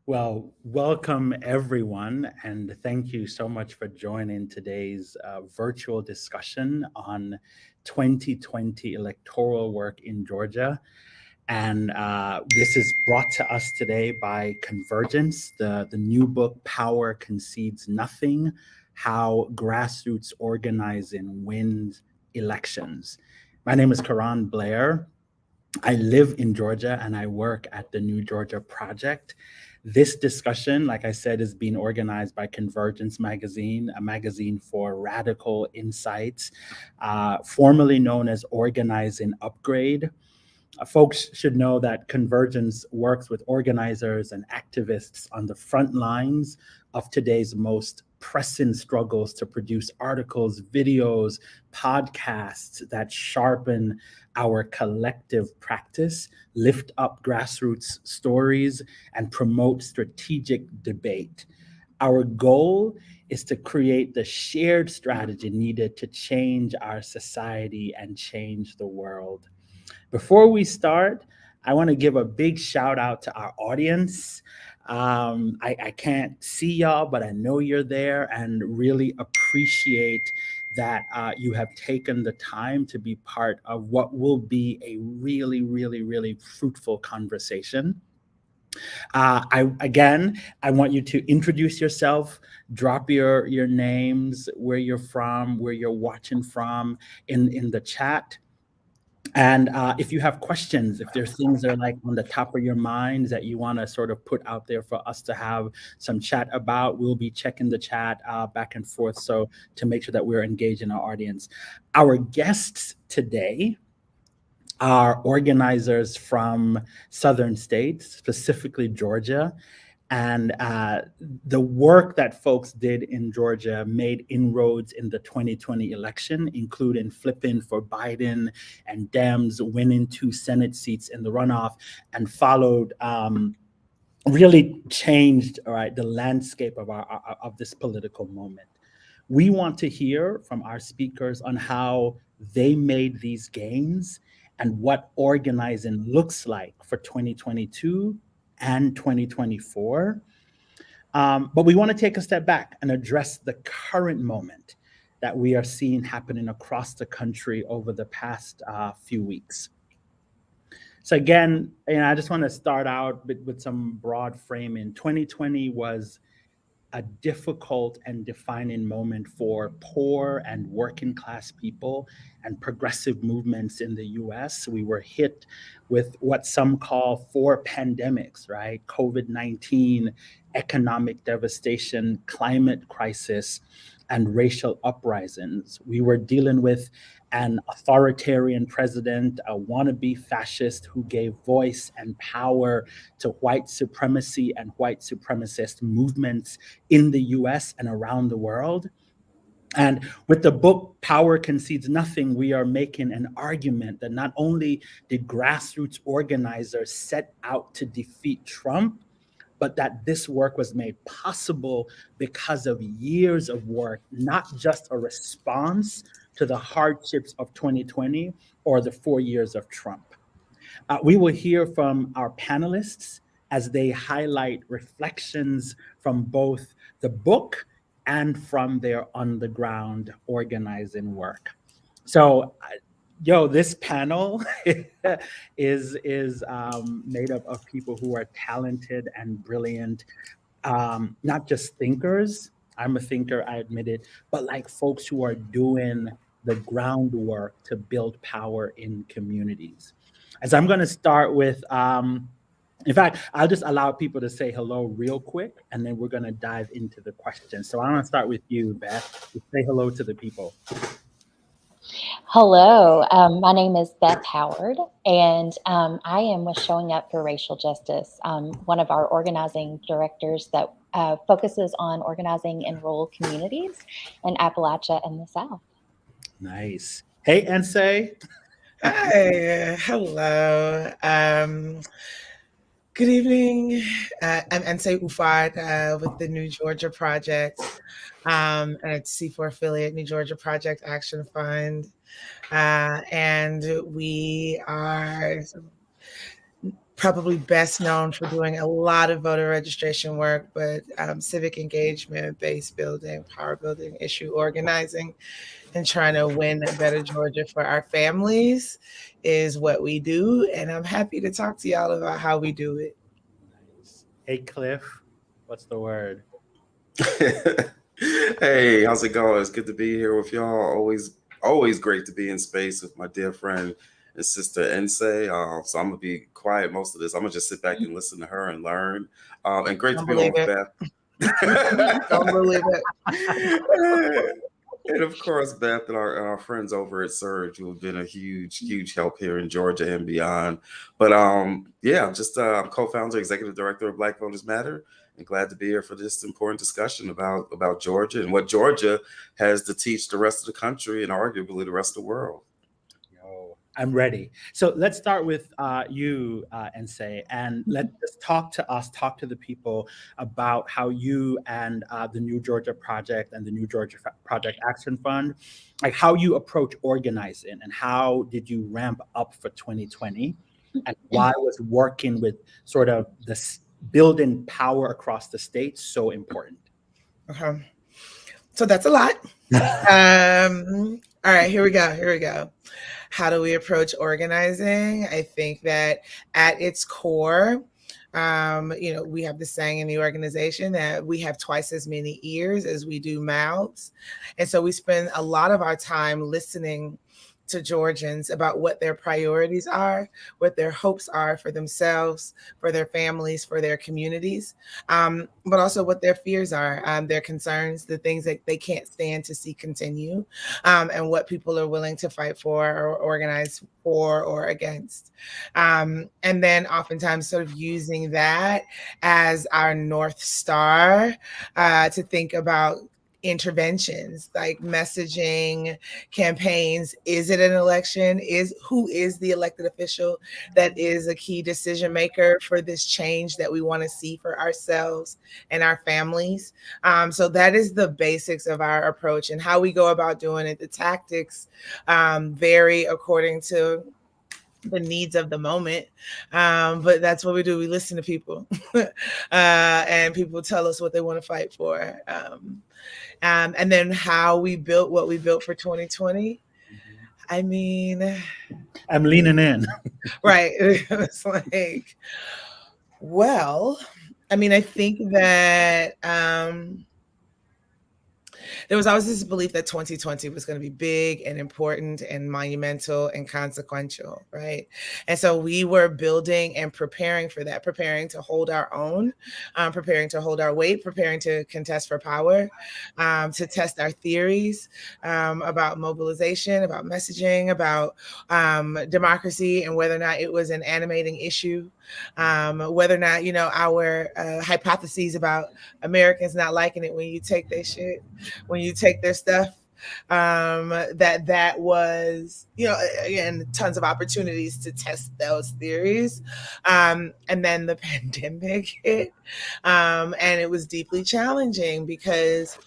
Well, welcome everyone, and thank you so much for joining today's virtual discussion on 2020 electoral work in Georgia. And this is brought to us today by Convergence, the new book, Power Concedes Nothing, How Grassroots Organizing Wins Elections. My name is Karan Blair. I live in Georgia and I work at the New Georgia Project. This discussion, like I said, is being organized by Convergence Magazine, a magazine for radical insights, formerly known as Organizing Upgrade. Folks should know that Convergence works with organizers and activists on the front lines of today's most pressing struggles to produce articles, videos, podcasts that sharpen our collective practice, lift up grassroots stories, and promote strategic debate. Our goal is to create the shared strategy needed to change our society and change the world. Before we start, I want to give a big shout out to our audience. I can't see y'all, but I know you're there and really appreciate that you have taken the time to be part of what will be a really, really, really fruitful conversation. I want you to introduce yourself, drop your names, where you're from, where you're watching from in the chat. And if you have questions, if there's things that are like on the top of your minds that you want to sort of put out there for us to have some chat about, we'll be checking the chat back and forth so to make sure that we're engaging our audience. Our guests today are organizers from southern states, specifically Georgia. And the work that folks did in Georgia made inroads in the 2020 election, including flipping for Biden and Dems winning 2 Senate seats in the runoff, and followed really changed the landscape of this political moment. We want to hear from our speakers on how they made these gains and what organizing looks like for 2022 and 2024. But we want to take a step back and address the current moment that we are seeing happening across the country over the past few weeks. So again, I just want to start out with some broad framing. 2020 was a difficult and defining moment for poor and working class people and progressive movements in the US. We were hit with what some call 4 pandemics, right? COVID-19, economic devastation, climate crisis, and racial uprisings. We were dealing with an authoritarian president, a wannabe fascist who gave voice and power to white supremacy and white supremacist movements in the US and around the world. And with the book, Power Concedes Nothing, we are making an argument that not only did grassroots organizers set out to defeat Trump, but that this work was made possible because of years of work, not just a response to the hardships of 2020 or the 4 years of Trump. We will hear from our panelists as they highlight reflections from both the book and from their on-the-ground organizing work. So, this panel is made up of people who are talented and brilliant, not just thinkers. I'm a thinker, I admit it, but like folks who are doing the groundwork to build power in communities. As I'm going to start with, in fact, I'll just allow people to say hello real quick, and then we're going to dive into the questions. So I want to start with you, Beth. Say hello to the people. Hello, my name is Beth Howard, and I am with Showing Up for Racial Justice, one of our organizing directors that focuses on organizing in rural communities in Appalachia and the South. Nice. Hey, Ensei. Hi, hello. Good evening. I'm Ensei Ufard with the New Georgia Project, and it's C4 affiliate New Georgia Project Action Fund. And we are probably best known for doing a lot of voter registration work, but civic engagement, base building, power building, issue organizing, and trying to win a better Georgia for our families is what we do. And I'm happy to talk to y'all about how we do it. Nice. Hey, Cliff, what's the word? Hey, how's it going? It's good to be here with y'all. Always great to be in space with my dear friend and sister Ensei. So I'm gonna be quiet most of this. I'm gonna just sit back and listen to her and learn. And great to be on with Beth. Don't believe it. And of course, Beth and our friends over at Surge, who have been a huge help here in Georgia and beyond. But yeah, I'm just co-founder, executive director of Black Voters Matter, and glad to be here for this important discussion about Georgia and what Georgia has to teach the rest of the country and arguably the rest of the world. Yo, I'm ready. So let's start with you, Ensei, and let's just talk to the people about how you and the New Georgia Project and the New Georgia Project Action Fund, like how you approach organizing and how did you ramp up for 2020, and why was working with sort of this building power across the state so important? Okay. So that's a lot. All right, here we go. How do we approach organizing? I think that at its core, we have the saying in the organization that we have twice as many ears as we do mouths. And so we spend a lot of our time listening to Georgians about what their priorities are, what their hopes are for themselves, for their families, for their communities, but also what their fears are, their concerns, the things that they can't stand to see continue, and what people are willing to fight for or organize for or against. And then oftentimes sort of using that as our North Star to think about interventions like messaging, campaigns. Is it an election? Who is the elected official that is a key decision maker for this change that we want to see for ourselves and our families? So that is the basics of our approach, and how we go about doing it. The tactics vary according to the needs of the moment, but that's what we do. We listen to people, and people tell us what they want to fight for. And then how we built what we built for 2020. I mean, I'm leaning in. Right. It's like, well, I mean, I think that there was always this belief that 2020 was going to be big and important and monumental and consequential, right? And so we were building and preparing for that, preparing to hold our own, preparing to hold our weight, preparing to contest for power, to test our theories about mobilization, about messaging, about democracy, and whether or not it was an animating issue, whether or not, our hypotheses about Americans not liking it when you take their shit, when you take their stuff, that was, again, tons of opportunities to test those theories. And then the pandemic hit, and it was deeply challenging because,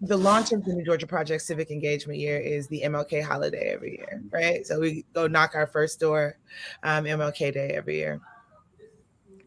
the launch of the New Georgia Project Civic Engagement Year is the MLK holiday every year, right? So we go knock our first door, MLK Day every year.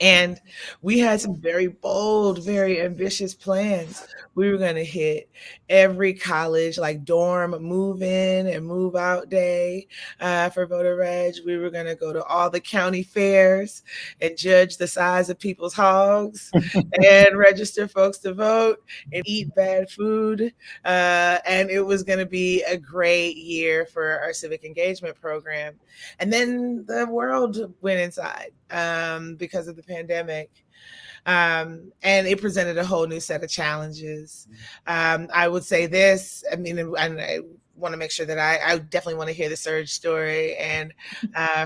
And we had some very bold, very ambitious plans. We were going to hit every college, like dorm move in and move out day for voter reg. We were going to go to all the county fairs and judge the size of people's hogs and register folks to vote and eat bad food. And it was going to be a great year for our civic engagement program. And then the world went inside because of the pandemic. And it presented a whole new set of challenges. I would say this, and I want to make sure that I definitely want to hear the Surge story and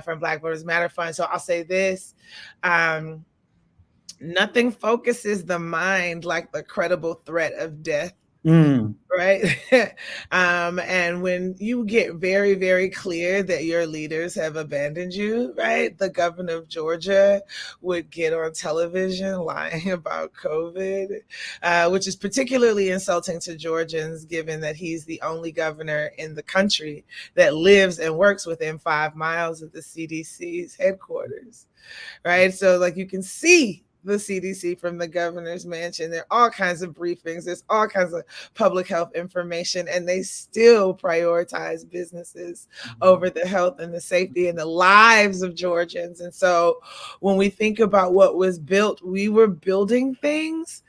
from Black Voters Matter Fund. So I'll say this, nothing focuses the mind like the credible threat of death. Mm. Right. And when you get very, very clear that your leaders have abandoned you, right? The governor of Georgia would get on television lying about COVID, which is particularly insulting to Georgians, given that he's the only governor in the country that lives and works within 5 miles of the CDC's headquarters, right? So like you can see the CDC from the governor's mansion. There are all kinds of briefings. There's all kinds of public health information, and they still prioritize businesses over the health and the safety and the lives of Georgians. And so when we think about what was built, we were building things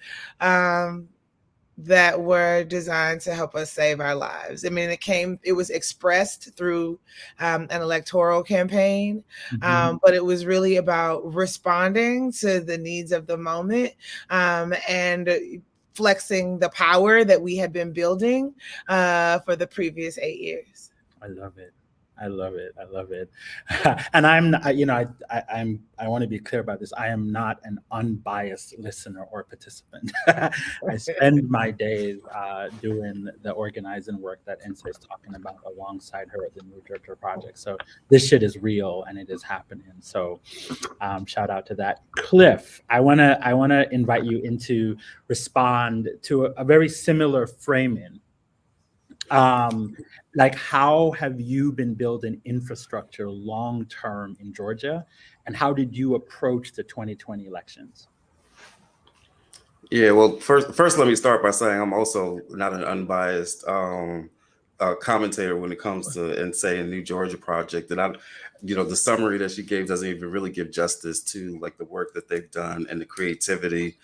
that were designed to help us save our lives. I mean, it was expressed through an electoral campaign, but it was really about responding to the needs of the moment and flexing the power that we had been building for the previous 8 years. I love it. I love it. I love it. And I'm, I want to be clear about this. I am not an unbiased listener or participant. I spend my days doing the organizing work that Ensa is talking about alongside her at the New Georgia Project. So this shit is real and it is happening. So shout out to that. Cliff, I wanna invite you in to respond to a very similar framing. Like, how have you been building infrastructure long term in Georgia, and how did you approach the 2020 elections? Yeah, well, first, let me start by saying I'm also not an unbiased commentator when it comes to Ensa and New Georgia Project. And the summary that she gave doesn't even really give justice to like the work that they've done and the creativity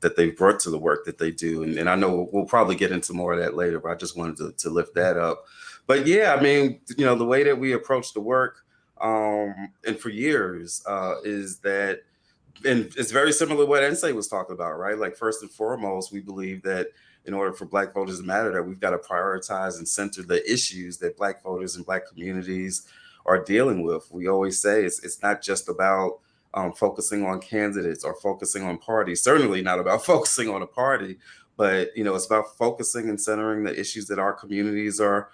that they've brought to the work that they do. And I know we'll probably get into more of that later, but I just wanted to lift that up. But yeah, I mean, the way that we approach the work and for years is that, and it's very similar to what Ensa was talking about, right? Like, first and foremost, we believe that in order for Black voters to matter, that we've got to prioritize and center the issues that Black voters and Black communities are dealing with. We always say it's not just about focusing on candidates or focusing on parties, certainly not about focusing on a party, but it's about focusing and centering the issues that our communities are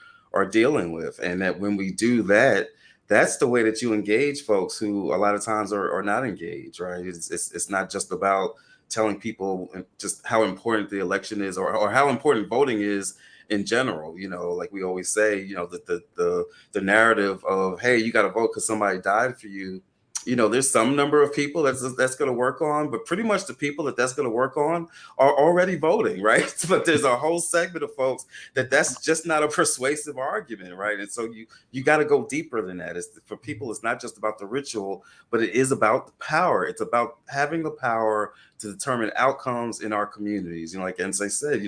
dealing with. And that when we do that, that's the way that you engage folks who a lot of times are not engaged, right? It's not just about telling people just how important the election is or how important voting is in general. Like we always say, that the narrative of, hey, you got to vote because somebody died for you. There's some number of people that's going to work on, but pretty much the people that's going to work on are already voting, right? But there's a whole segment of folks that's just not a persuasive argument, right? And so you got to go deeper than that. For people, it's not just about the ritual, but it is about the power. It's about having the power to determine outcomes in our communities. Like Ensa said,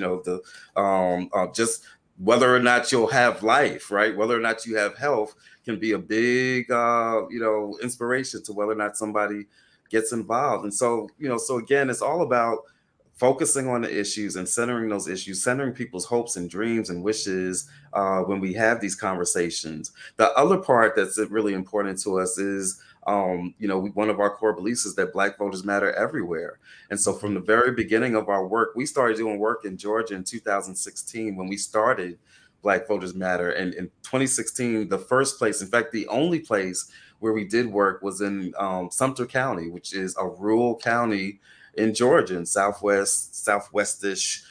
just whether or not you'll have life, right? Whether or not you have health can be a big, inspiration to whether or not somebody gets involved. And so, so again, it's all about focusing on the issues and centering those issues, centering people's hopes and dreams and wishes when we have these conversations. The other part that's really important to us is, one of our core beliefs is that Black voters matter everywhere. And so from the very beginning of our work, we started doing work in Georgia in 2016 when we started Black Voters Matter. And in 2016, the first place, in fact, the only place where we did work was in Sumter County, which is a rural county in Georgia, in southwestish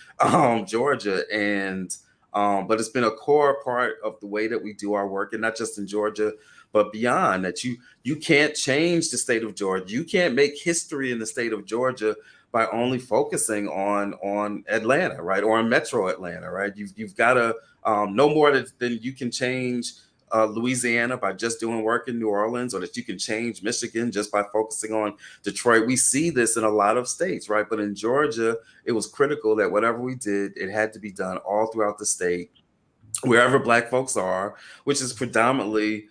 Georgia. And but it's been a core part of the way that we do our work, and not just in Georgia, but beyond that. You can't change the state of Georgia. You can't make history in the state of Georgia by only focusing on Atlanta, right? Or on Metro Atlanta, right? You've got to no more than you can change Louisiana by just doing work in New Orleans, or that you can change Michigan just by focusing on Detroit. We see this in a lot of states, right? But in Georgia, it was critical that whatever we did, it had to be done all throughout the state, wherever Black folks are, which is predominantly,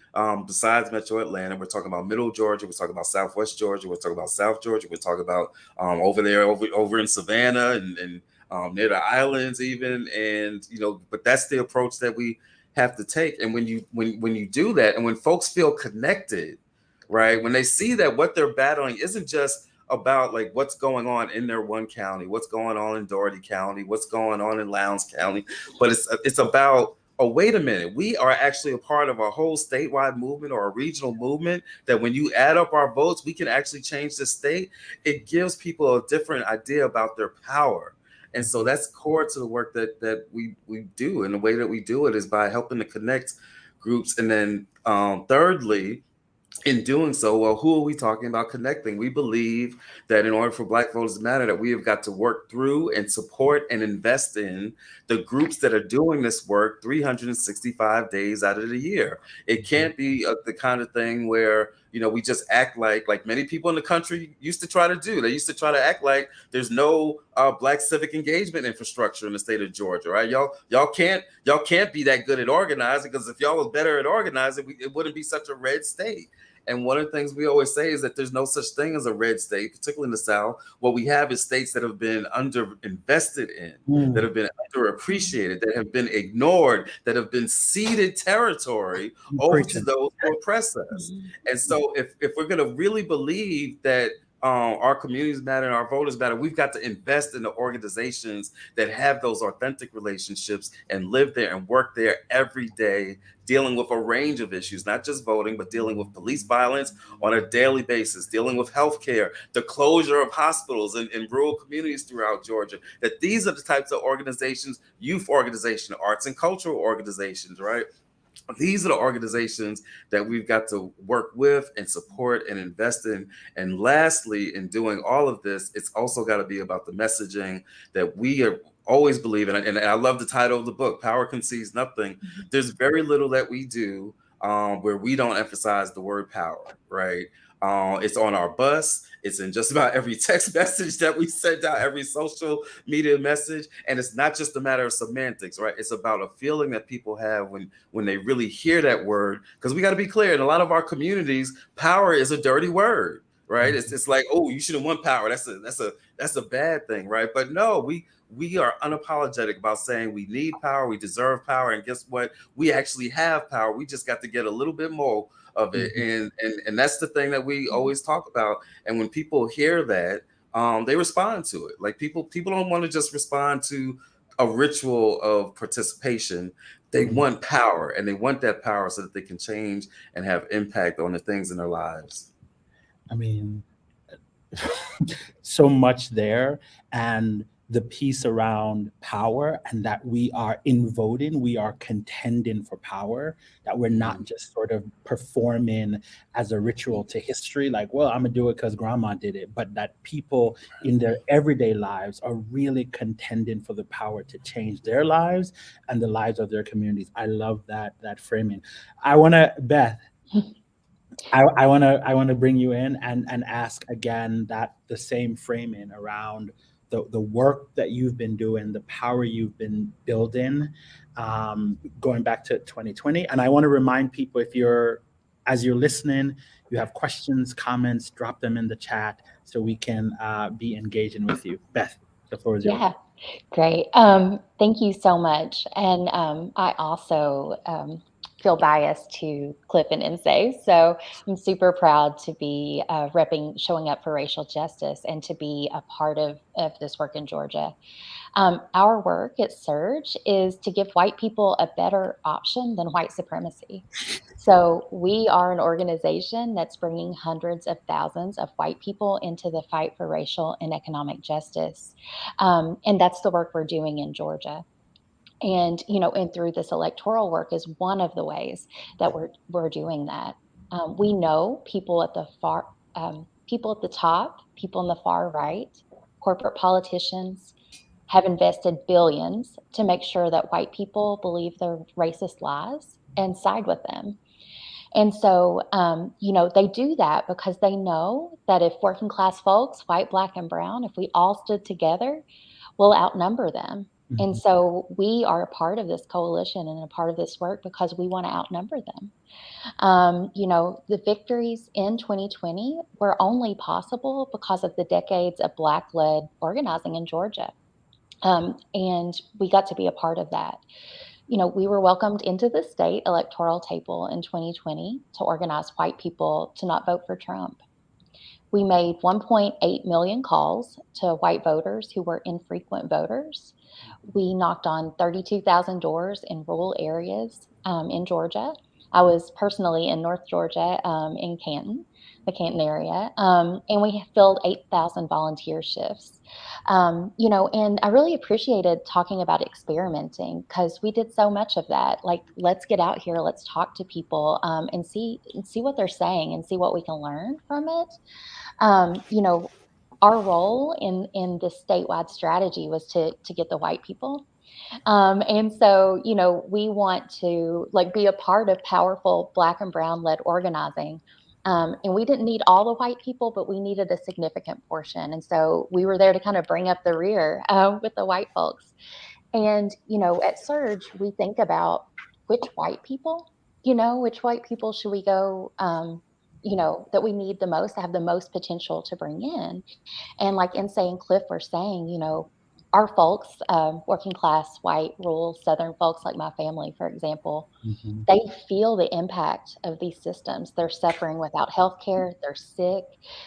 besides Metro Atlanta, we're talking about Middle Georgia, we're talking about Southwest Georgia, we're talking about South Georgia, we're talking about over in Savannah and near the islands even. And, but that's the approach that we have to take. And when you do that, and when folks feel connected, right, when they see that what they're battling isn't just about like what's going on in their one county, what's going on in Doherty County, what's going on in Lowndes County, but it's about, oh, wait a minute, we are actually a part of a whole statewide movement or a regional movement that when you add up our votes, we can actually change the state. It gives people a different idea about their power. And so that's core to the work that we do. And the way that we do it is by helping to connect groups. And then thirdly, in doing so, well, who are we talking about connecting? We believe that in order for Black voters to matter, that we have got to work through and support and invest in the groups that are doing this work 365 days out of the year. It can't be the kind of thing where, you know, we just act like many people in the country used to try to do. They used to try to act like there's no Black civic engagement infrastructure in the state of Georgia, right? Y'all can't be that good at organizing, because if y'all was better at organizing, it wouldn't be such a red state. And one of the things we always say is that there's no such thing as a red state, particularly in the South. What we have is states that have been underinvested in, that have been underappreciated, that have been ignored, that have been ceded territory over to those who oppress us. And so if we're going to really believe that our communities matter and our voters matter, we've got to invest in the organizations that have those authentic relationships and live there and work there every day, dealing with a range of issues, not just voting, but dealing with police violence on a daily basis, dealing with healthcare, the closure of hospitals in rural communities throughout Georgia. That these are the types of organizations, youth organizations, arts and cultural organizations, right? These are the organizations that we've got to work with and support and invest in. And lastly, in doing all of this, it's also got to be about the messaging that we are always believe in. And I love the title of the book, Power Concedes Nothing. There's very little that we do where we don't emphasize the word power, right? It's on our bus. It's in just about every text message that we send out, every social media message. And it's not just a matter of semantics, right? It's about a feeling that people have when they really hear that word. Because we got to be clear, in a lot of our communities, power is a dirty word, right? It's like, oh, you shouldn't want power. That's a bad thing, right? But no, we are unapologetic about saying we need power, we deserve power, and guess what? We actually have power. We just got to get a little bit more of it, and that's the thing that we always talk about. And when people hear that, they respond to it. Like people don't want to just respond to a ritual of participation. They want power, and they want that power so that they can change and have impact on the things in their lives. I mean, so much there. And the piece around power, and that we are in voting, we are contending for power, that we're not just sort of performing as a ritual to history, like, well, I'm gonna do it because grandma did it, but that people in their everyday lives are really contending for the power to change their lives and the lives of their communities. I love that framing. I wanna, Beth, I want to bring you in and ask again that the same framing around the work that you've been doing, the power you've been building, going back to 2020. And I want to remind people, as you're listening, you have questions, comments, drop them in the chat so we can be engaging with you. Beth, the floor is yours. Yeah, great. Thank you so much. And I also feel biased to Cliff and Insay. So I'm super proud to be showing up for racial justice and to be a part of this work in Georgia. Our work at Surge is to give white people a better option than white supremacy. So we are an organization that's bringing hundreds of thousands of white people into the fight for racial and economic justice. And that's the work we're doing in Georgia. And, and through this electoral work is one of the ways that we're doing that. We know people at the top, people in the far right, corporate politicians have invested billions to make sure that white people believe their racist lies and side with them. And so, they do that because they know that if working class folks, white, black, and brown, if we all stood together, we'll outnumber them. Mm-hmm. And so we are a part of this coalition and a part of this work because we want to outnumber them. The victories in 2020 were only possible because of the decades of Black-led organizing in Georgia. And we got to be a part of that. We were welcomed into the state electoral table in 2020 to organize white people to not vote for Trump. We made 1.8 million calls to white voters who were infrequent voters. We knocked on 32,000 doors in rural areas in Georgia. I was personally in North Georgia in Canton, the Canton area, and we filled 8,000 volunteer shifts. And I really appreciated talking about experimenting because we did so much of that. Like, let's get out here, let's talk to people and see what they're saying and see what we can learn from it. um, you know, our role in this statewide strategy was to get the white people. And so, we want to like be a part of powerful Black and Brown led organizing. And we didn't need all the white people, but we needed a significant portion. And so we were there to kind of bring up the rear with the white folks. And, at Surge, we think about which white people should we go, that we need the most, have the most potential to bring in. And like Insay and Cliff were saying, our folks, working class, white, rural, Southern folks like my family, for example, Mhm. they feel the impact of these systems. They're suffering without health care, they're sick,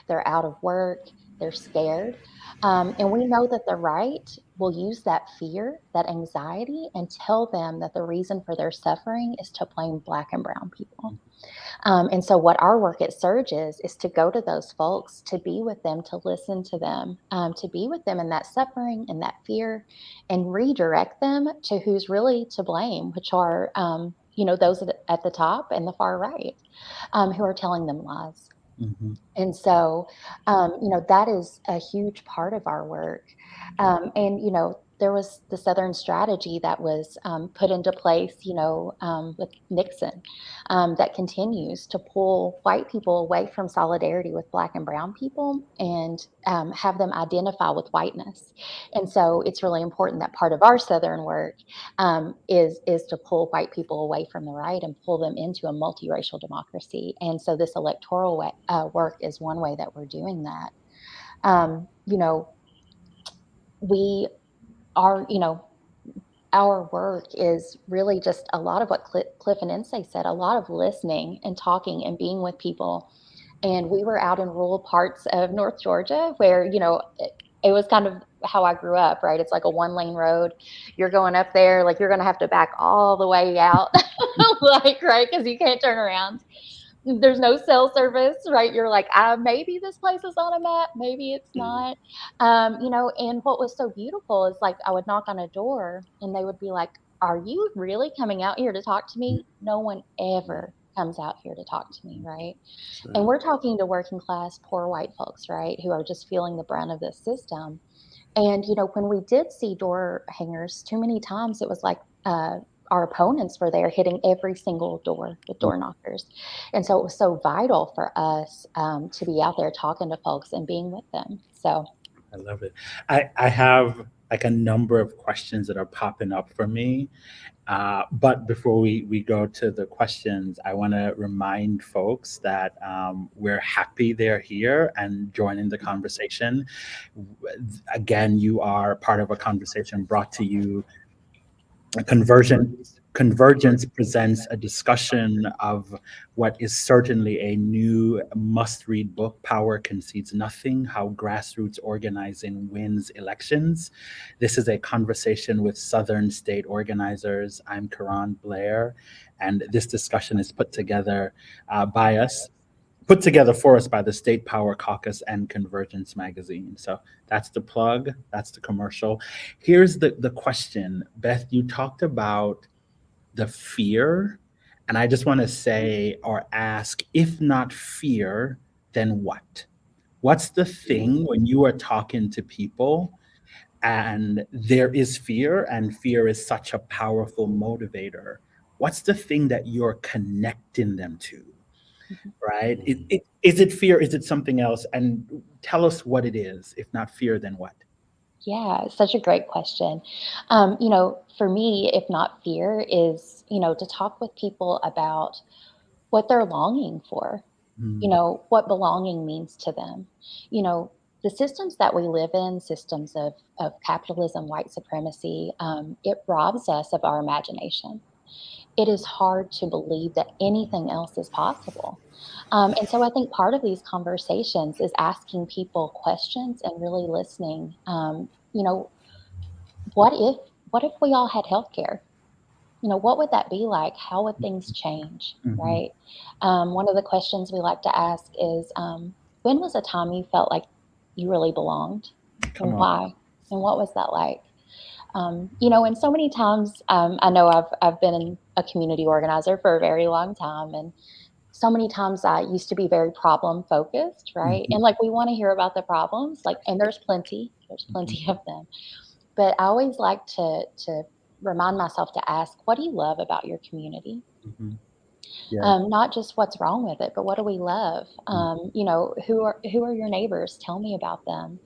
they're out of work, they're scared. And we know that the right will use that fear, that anxiety, and tell them that the reason for their suffering is to blame Black and Brown people. And so, what our work at Surge is to go to those folks, to be with them, to listen to them, to be with them in that suffering and that fear, and redirect them to who's really to blame, which are, those at the top and the far right, who are telling them lies. Mhm. And so, that is a huge part of our work. And, there was the Southern strategy that was put into place, with Nixon, that continues to pull white people away from solidarity with Black and Brown people and have them identify with whiteness. And so it's really important that part of our Southern work is to pull white people away from the right and pull them into a multiracial democracy. And so this electoral work is one way that we're doing that. Um, you know, we are, our work is really just a lot of what Cliff and Insay said, a lot of listening and talking and being with people. And we were out in rural parts of North Georgia where, it was kind of how I grew up, right? It's like a 1 lane road. You're going up there, like you're going to have to back all the way out, like, right? Because you can't turn around. There's no cell service, right? You're like, maybe this place is on a map, maybe it's not. And what was so beautiful is like I would knock on a door and they would be like, are you really coming out here to talk to me? No one ever comes out here to talk to me, right? And Sure. we're talking to working class, poor white folks, right, who are just feeling the brunt of this system. And, when we did see door hangers, too many times it was like our opponents were there hitting every single door with door knockers. And so it was so vital for us to be out there talking to folks and being with them. So, I love it. I have like a number of questions that are popping up for me. But before we go to the questions, I want to remind folks that we're happy they're here and joining the conversation. Again, you are part of a conversation brought to you. Convergence presents a discussion of what is certainly a new must-read book, Power Concedes Nothing: How Grassroots Organizing Wins Elections. This is a conversation with Southern state organizers. I'm Karan Blair, and this discussion is put together put together for us by the State Power Caucus and Convergence magazine. So that's the plug, that's the commercial. Here's the question. Beth, you talked about the fear, and I just want to say or ask, if not fear, then what? What's the thing when you are talking to people and there is fear, and fear is such a powerful motivator? What's the thing that you're connecting them to? Right? Is it fear? Is it something else? And tell us what it is. If not fear, then what? yeah, such a great question. For me, if not fear, is, to talk with people about what they're longing for, Mm, what belonging means to them. You know, the systems that we live in, systems of capitalism, white supremacy, it robs us of our imagination. it is hard to believe that anything else is possible. And so I think part of these conversations is asking people questions and really listening. You know, what if we all had healthcare? You know, what would that be like? How would things change, Mhm. right? One of the questions we like to ask is, when was a time you felt like you really belonged, Come and on. why? And what was that like? You know, and so many times, I know I've been a community organizer for a very long time, and so many times I used to be very problem focused, right? Mhm. And like we want to hear about the problems, like, and there's plenty Mhm. of them. But I always like to remind myself to ask, what do you love about your community? Mhm. Yeah. Not just what's wrong with it, but what do we love? Mhm. You know, who are your neighbors? Tell me about them.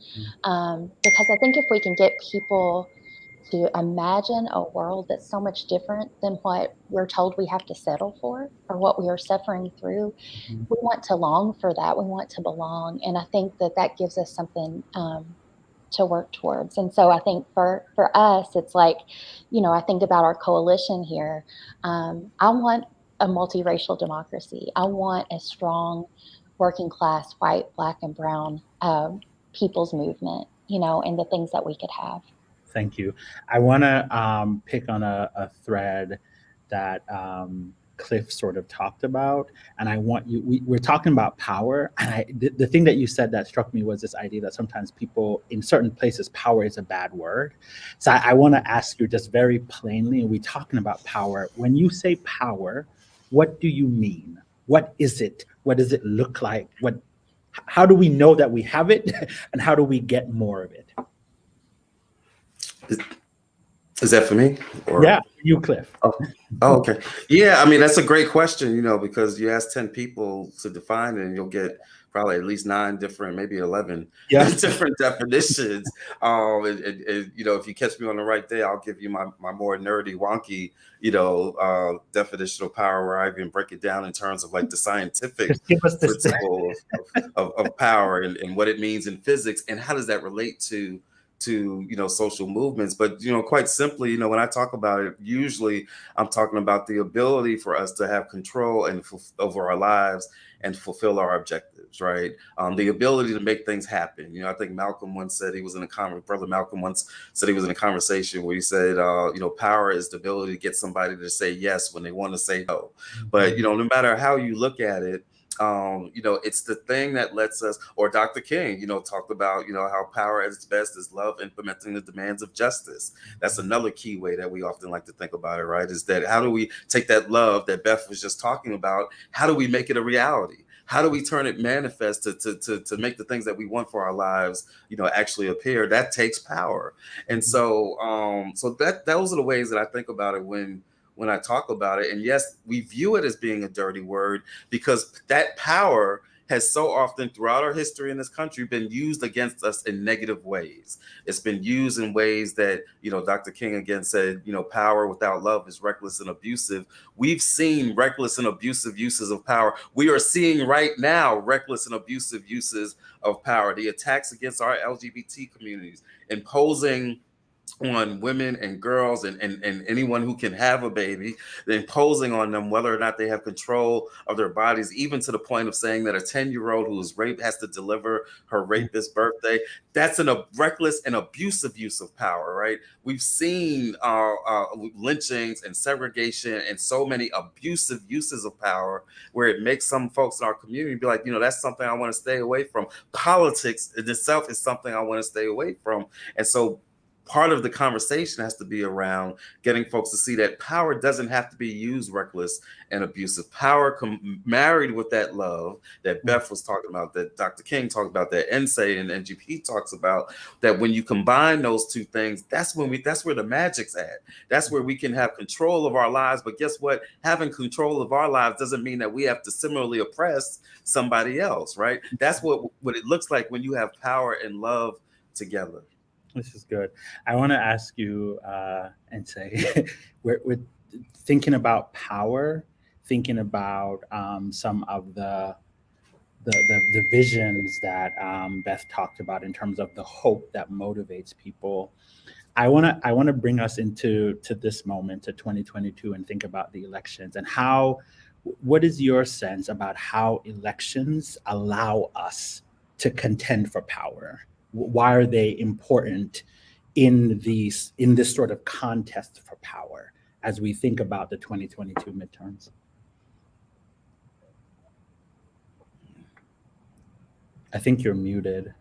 Mhm. Because I think if we can get people to imagine a world that's so much different than what we're told we have to settle for or what we are suffering through, Mhm. we want to long for that. We want to belong, and I think that that gives us something to work towards. And so I think for us, it's like, you know, I think about our coalition here. I want a multiracial democracy. I want a strong working class, white, black, and brown people's movement, you know, and the things that we could have. Thank you. I want to pick on a thread that Cliff sort of talked about, and I want you. We're talking about power, and the thing that you said that struck me was this idea that sometimes people in certain places, power is a bad word. So I want to ask you just very plainly, and we're talking about power. When you say power, what do you mean? What is it? What does it look like? How do we know that we have it, and how do we get more of it? Is, is that for me or? Yeah, you, Cliff. Oh, oh, okay. Yeah, I mean, that's a great question, because you ask 10 people to define it and you'll get probably at least 9 different, maybe 11 Yeah. different definitions. If you catch me on the right day, I'll give you my more nerdy, wonky, definitional power where I even break it down in terms of like the scientific Just give us this. principle of power and what it means in physics and how does that relate to social movements. But quite simply, when I talk about it, usually I'm talking about the ability for us to have control and over our lives and fulfill our objectives, right? The ability to make things happen. I think Malcolm once said brother Malcolm once said he was in a conversation where he said, power is the ability to get somebody to say yes when they want to say no. But no matter how you look at it, it's the thing that lets us, or Dr. King, talked about, how power at its best is love implementing the demands of justice. That's another key way that we often like to think about it, right? Is that how do we take that love that Beth was just talking about? How do we make it a reality? How do we turn it manifest to make the things that we want for our lives, actually appear? That takes power. And so those are the ways that I think about it when I talk about it. And yes, we view it as being a dirty word because that power has so often throughout our history in this country been used against us in negative ways. It's been used in ways that, Dr. King again said, power without love is reckless and abusive. We've seen reckless and abusive uses of power. We are seeing right now reckless and abusive uses of power. The attacks against our LGBT communities, imposing on women and girls and anyone who can have a baby, imposing on them whether or not they have control of their bodies, even to the point of saying that a 10-year-old who is raped has to deliver her rapist's birthday. That's a reckless and abusive use of power, right? We've seen lynchings and segregation and so many abusive uses of power where it makes some folks in our community be like, that's something I want to stay away from. Politics in itself is something I want to stay away from. And so part of the conversation has to be around getting folks to see that power doesn't have to be used reckless and abusive. Power married with that love that Beth was talking about, that Dr. King talked about, that NSA and NGP talks about, that when you combine those two things, that's where the magic's at. That's where we can have control of our lives. But guess what? Having control of our lives doesn't mean that we have to similarly oppress somebody else, right? That's what it looks like when you have power and love together. This is good. I want to ask you and say, we're thinking about power, thinking about some of the visions that Beth talked about in terms of the hope that motivates people. I want to bring us into this moment, to 2022, and think about the elections and what is your sense about how elections allow us to contend for power? Why are they important in this sort of contest for power as we think about the 2022 midterms? I think you're muted.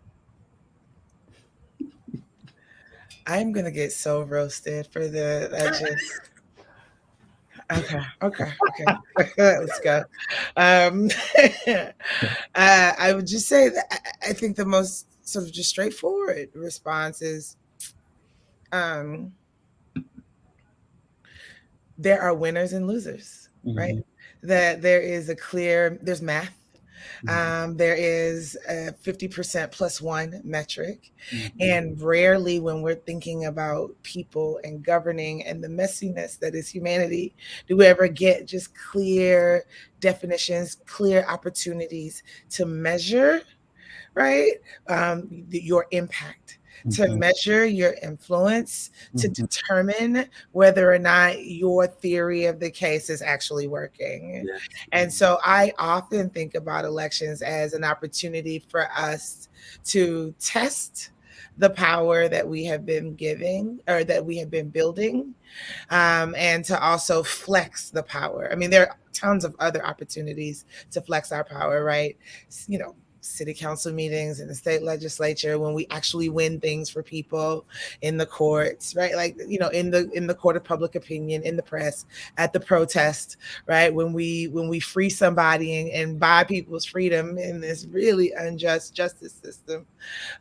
I'm gonna get so roasted for okay. Let's go. I would just say that I think the most sort of just straightforward response is there are winners and losers, right? That there's math. There is a 50% plus one metric. And rarely when we're thinking about people and governing and the messiness that is humanity, do we ever get just clear definitions, clear opportunities to measure, right? Your impact, to measure your influence, to determine whether or not your theory of the case is actually working. Yes. And so I often think about elections as an opportunity for us to test the power that we have been giving or that we have been building, and to also flex the power. I mean, there are tons of other opportunities to flex our power, right? You know, city council meetings and the state legislature, when we actually win things for people in the courts, right? Like, you know, in the court of public opinion, in the press, at the protest, right? When we free somebody and buy people's freedom in this really unjust justice system,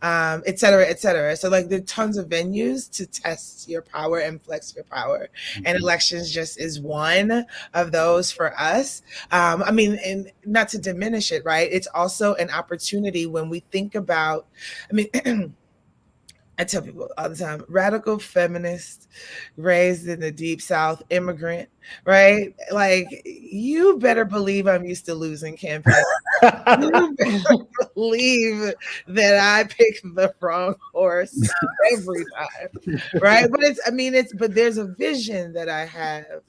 et cetera, et cetera. So like there are tons of venues to test your power and flex your power. And elections just is one of those for us. I mean, and not to diminish it, right? It's also an opportunity when we think about, I mean, I tell people all the time, radical feminist, raised in the deep South, immigrant, right? Like, you better believe I'm used to losing campaigns. You better believe that I pick the wrong horse every time, right? But there's a vision that I have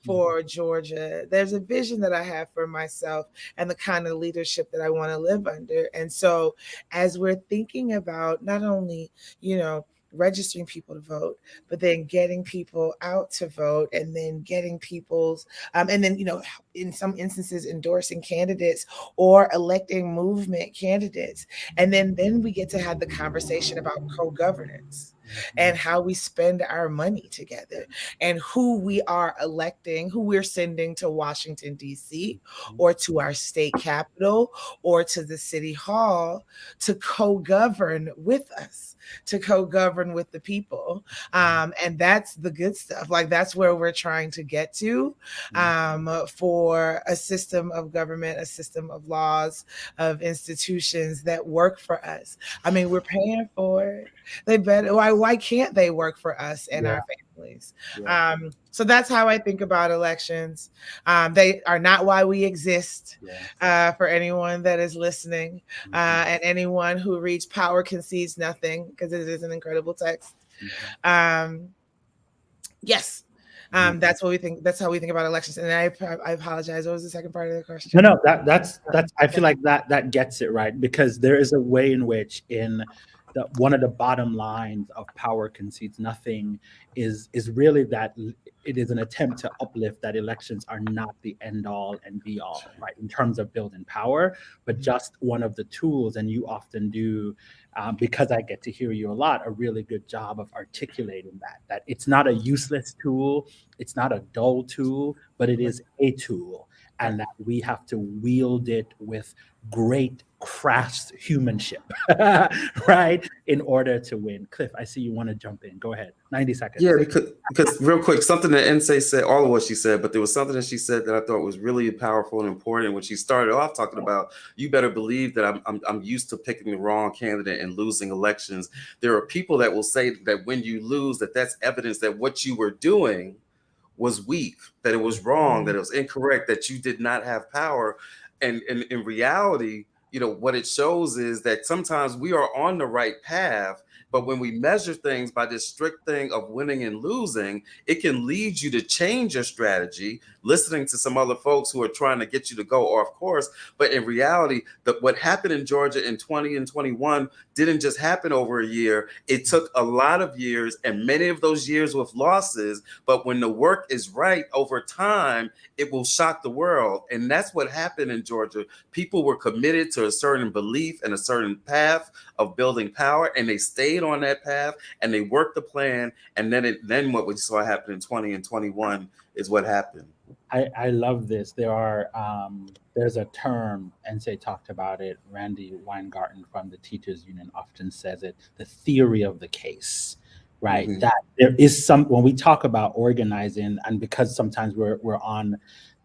for Georgia. There's a vision that I have for myself and the kind of leadership that I want to live under. And so as we're thinking about not only, you know, registering people to vote, but then getting people out to vote, and then getting people's, and then, you know, in some instances endorsing candidates or electing movement candidates. And then we get to have the conversation about co-governance and how we spend our money together, and who we are electing, who we're sending to Washington, D.C., or to our state capitol, or to the city hall to co-govern with us, to co-govern with the people. And that's the good stuff. Like, that's where we're trying to get to, for a system of government, a system of laws, of institutions that work for us. I mean, we're paying for it. They better. Why can't they work for us and our families? So that's how I think about elections. They are not why we exist. For anyone that is listening, and anyone who reads Power Concedes Nothing, because it is an incredible text. Yes. That's what we think. That's how we think about elections. And I apologize. What was the second part of the question? No, that's. I feel like that gets it right, because there is a way in which one of the bottom lines of Power Concedes Nothing is really that it is an attempt to uplift that elections are not the end all and be all, right, in terms of building power, but just one of the tools. And you often do, because I get to hear you a lot, a really good job of articulating that it's not a useless tool, it's not a dull tool, but it is a tool, and that we have to wield it with great craftsmanship, right, in order to win. Cliff, I see you want to jump in. Go ahead. 90 seconds. Yeah, because real quick, something that Nsé said, all of what she said, but there was something that she said that I thought was really powerful and important when she started off talking about, you better believe that I'm used to picking the wrong candidate and losing elections. There are people that will say that when you lose, that's evidence that what you were doing was weak, that it was wrong, that it was incorrect, that you did not have power. And in reality, what it shows is that sometimes we are on the right path, but when we measure things by this strict thing of winning and losing, it can lead you to change your strategy, listening to some other folks who are trying to get you to go off course. But in reality, what happened in Georgia in 20 and 21 didn't just happen over a year. It took a lot of years, and many of those years with losses. But when the work is right over time, it will shock the world. And that's what happened in Georgia. People were committed to a certain belief and a certain path of building power, and they stayed on that path and they worked the plan. And then what we saw happen in 20 and 21 is what happened. I love this. There's a term, Nsé talked about it. Randy Weingarten from the Teachers Union often says it, the theory of the case, right? Mm-hmm. That there is when we talk about organizing, and because sometimes we're on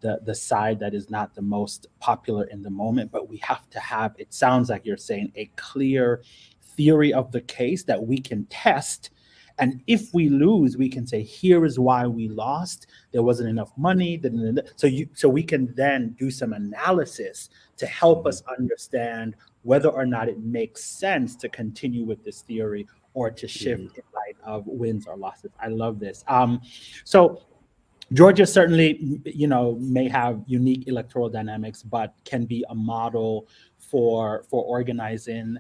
the side that is not the most popular in the moment, but we have to have, it sounds like you're saying, a clear theory of the case that we can test. And if we lose, we can say, here is why we lost. There wasn't enough money. So we can then do some analysis to help us understand whether or not it makes sense to continue with this theory or to shift in light of wins or losses. I love this. So Georgia certainly, may have unique electoral dynamics, but can be a model for organizing.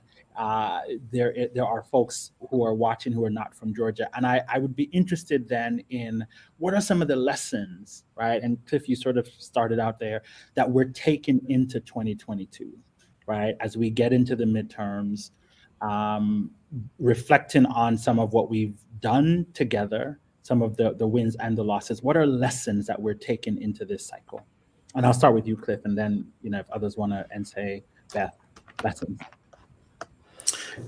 There are folks who are watching who are not from Georgia, and I would be interested then in what are some of the lessons, right? And Cliff, you sort of started out there, that we're taking into 2022, right? As we get into the midterms, reflecting on some of what we've done together, some of the wins and the losses. What are lessons that we're taking into this cycle? And I'll start with you, Cliff, and then, if others want to, and say, Beth, lessons.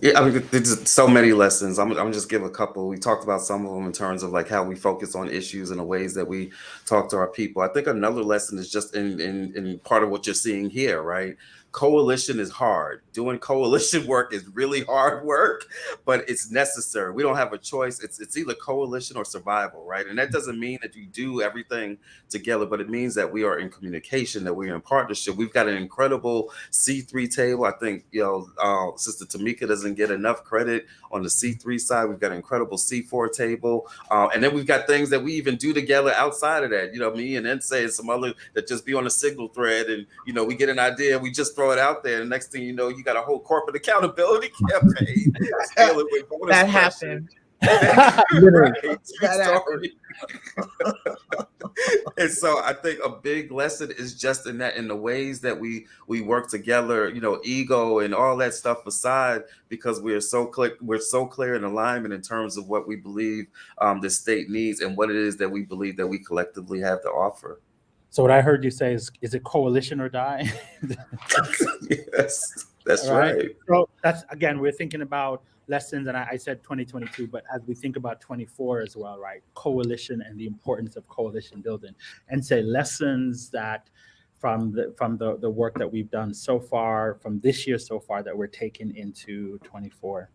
Yeah, I mean, there's so many lessons. I'm just give a couple. We talked about some of them in terms of like how we focus on issues and the ways that we talk to our people. I think another lesson is just in part of what you're seeing here, right? Coalition is hard. Doing coalition work is really hard work, but it's necessary. We don't have a choice. It's either coalition or survival, right? And that doesn't mean that you do everything together, but it means that we are in communication, that we're in partnership. We've got an incredible C3 table. I think, Sister Tamika doesn't get enough credit on the C3 side. We've got an incredible C4 table. And then we've got things that we even do together outside of that. Me and Nsé and some other that just be on a signal thread. And, we get an idea, we just throw it out there. And next thing you know, you got a whole corporate accountability campaign. That happened. And so I think a big lesson is just in the ways that we work together, ego and all that stuff aside, because we're so clear in alignment in terms of what we believe the state needs and what it is that we believe that we collectively have to offer. So what I heard you say is it coalition or die? Yes, that's right. So that's, again, we're thinking about lessons, and I said 2022, but as we think about 24 as well, right? Coalition and the importance of coalition building, and say lessons that from the work that we've done so far, from this year so far, that we're taking into 24.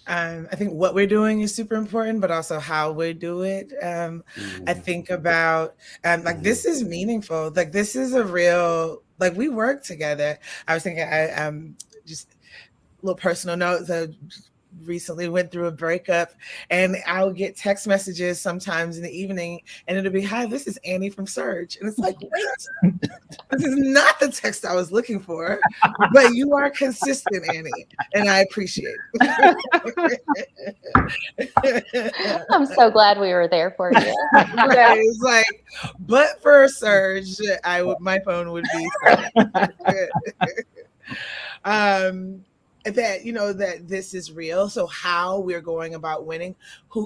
I think what we're doing is super important, but also how we do it. I think about this is meaningful. Like, this is a real, like, we work together. I was thinking, just a little personal note. So recently went through a breakup, and I'll get text messages sometimes in the evening, and it'll be, "Hi, this is Annie from Surge." And it's like, wait, this is not the text I was looking for, but you are consistent, Annie, and I appreciate it. I'm so glad we were there for you. Right, it's like, but for Surge, my phone would be that this is real. So how we're going about winning,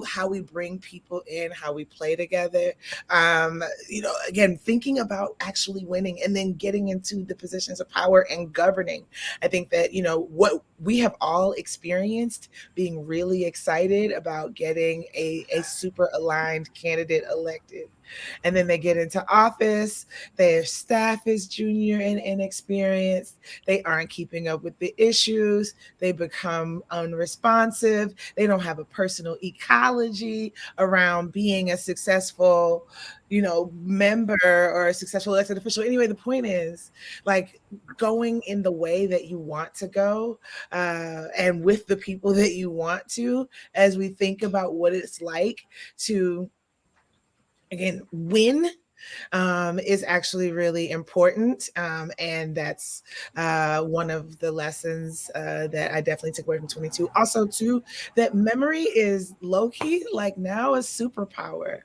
how we bring people in, how we play together, again, thinking about actually winning and then getting into the positions of power and governing. I think that, what we have all experienced, being really excited about getting a super aligned candidate elected. And then they get into office, their staff is junior and inexperienced, they aren't keeping up with the issues, they become unresponsive, they don't have a personal ecology around being a successful, member or a successful elected official. Anyway, the point is, like, going in the way that you want to go, and with the people that you want to, as we think about what it's like to, again, win, is actually really important. And that's one of the lessons that I definitely took away from 22. Also, too, that memory is low-key, like, now a superpower.